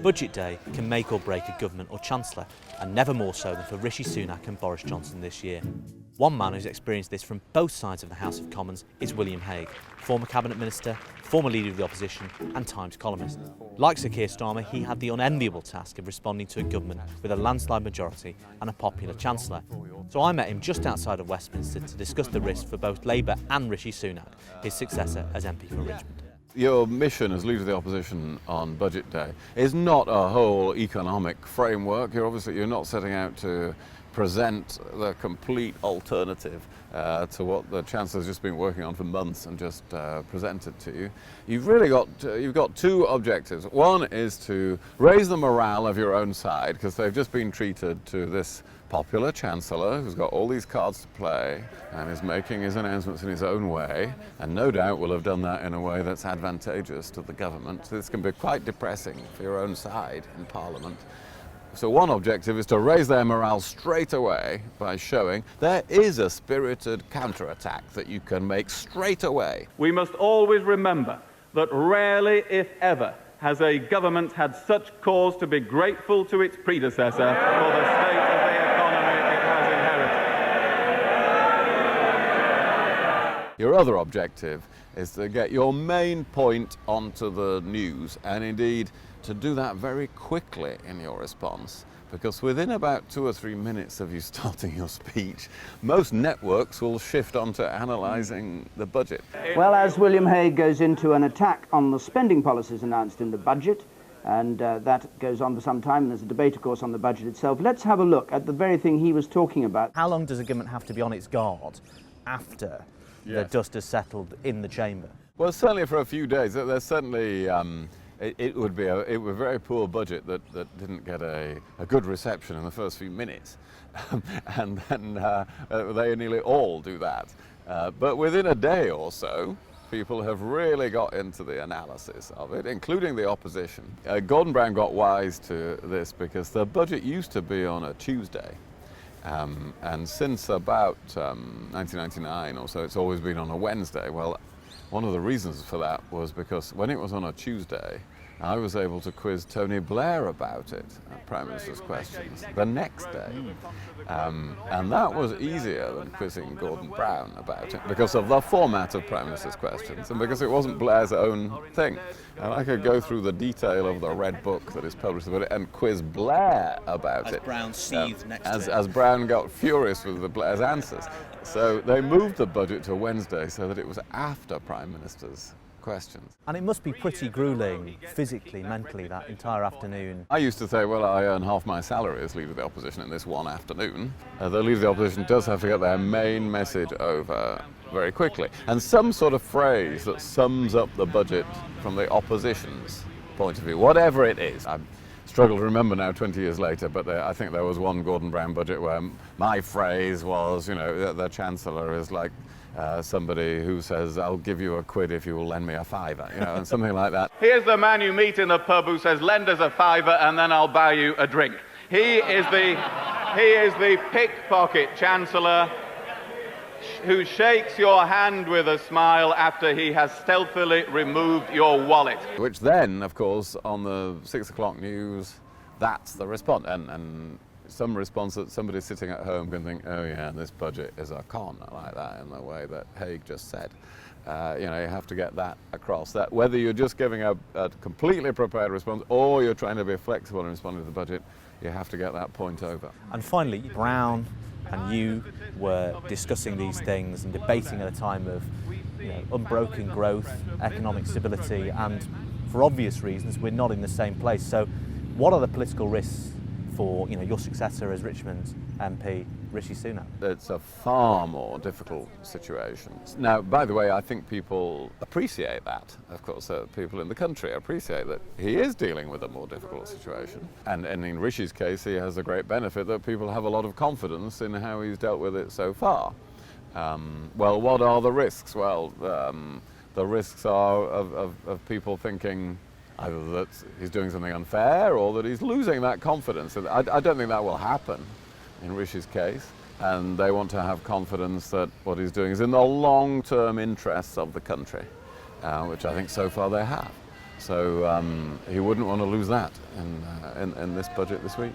Budget day can make or break a government or chancellor, and never more so than for Rishi Sunak and Boris Johnson this year. One man who's experienced this from both sides of the House of Commons is William Hague, former cabinet minister, former leader of the opposition and Times columnist. Like Sir Keir Starmer, he had the unenviable task of responding to a government with a landslide majority and a popular chancellor. So I met him just outside of Westminster to discuss the risks for both Labour and Rishi Sunak, his successor as MP for Richmond. Your mission as Leader of the Opposition on Budget Day is not a whole economic framework. You're not setting out to present the complete alternative to what the Chancellor's just been working on for months and just presented to you. You've got two objectives. One is to raise the morale of your own side, because they've just been treated to this popular Chancellor who's got all these cards to play and is making his announcements in his own way, and no doubt will have done that in a way that's advantageous to the government. This can be quite depressing for your own side in Parliament. So one objective is to raise their morale straight away by showing there is a spirited counterattack that you can make straight away. We must always remember that rarely, if ever, has a government had such cause to be grateful to its predecessor for the state of the economy it has inherited. Your other objective is to get your main point onto the news, and indeed to do that very quickly in your response, because within about 2 or 3 minutes of you starting your speech, most networks will shift onto analysing the budget. Well, as William Hague goes into an attack on the spending policies announced in the budget, and that goes on for some time, and there's a debate, of course, on the budget itself, let's have a look at the very thing he was talking about. How long does a government have to be on its guard after the dust has settled in the chamber? Well, certainly for a few days. There's certainly it would be a very poor budget that didn't get a good reception in the first few minutes, and then they nearly all do that. But within a day or so, people have really got into the analysis of it, including the opposition. Gordon Brown got wise to this because the budget used to be on a Tuesday. And since about 1999 or so, it's always been on a Wednesday. Well, one of the reasons for that was because when it was on a Tuesday, I was able to quiz Tony Blair about it at Prime Minister's Questions the next day. And that was easier than quizzing Gordon Brown about it because of the format of Prime Minister's Questions and because it wasn't Blair's own thing. And I could go through the detail of the Red Book that is published about it and quiz Blair about it. As Brown seethed next to it. As Brown got furious with Blair's answers. So they moved the budget to Wednesday so that it was after Prime Minister's Questions. And it must be pretty gruelling, physically, mentally, that entire afternoon. I used to say, well, I earn half my salary as Leader of the Opposition in this one afternoon. The Leader of the Opposition does have to get their main message over very quickly. And some sort of phrase that sums up the budget from the opposition's point of view, whatever it is. I struggle to remember now 20 years later, but I think there was one Gordon Brown budget where my phrase was, the Chancellor is like somebody who says, I'll give you a quid if you will lend me a fiver, and something like that. Here's the man you meet in the pub who says, lend us a fiver and then I'll buy you a drink. He is the pickpocket Chancellor who shakes your hand with a smile after he has stealthily removed your wallet. Which then, of course, on the 6 o'clock news, that's the response. And some response that somebody sitting at home can think, oh yeah, this budget is a con, like that, in the way that Hague just said. You have to get that across. That whether you're just giving a completely prepared response or you're trying to be flexible in responding to the budget, you have to get that point over. And finally, Brown and you were discussing these things and debating at a time of unbroken growth, economic stability, and for obvious reasons, we're not in the same place. So what are the political risks for your successor as Richmond MP, Rishi Sunak? It's a far more difficult situation. Now, by the way, I think people appreciate that. Of course, people in the country appreciate that he is dealing with a more difficult situation. And in Rishi's case, he has the great benefit that people have a lot of confidence in how he's dealt with it so far. Well, what are the risks? Well, the risks are of people thinking either that he's doing something unfair or that he's losing that confidence. I don't think that will happen in Rishi's case. And they want to have confidence that what he's doing is in the long-term interests of the country, which I think so far they have. So he wouldn't want to lose that in this budget this week.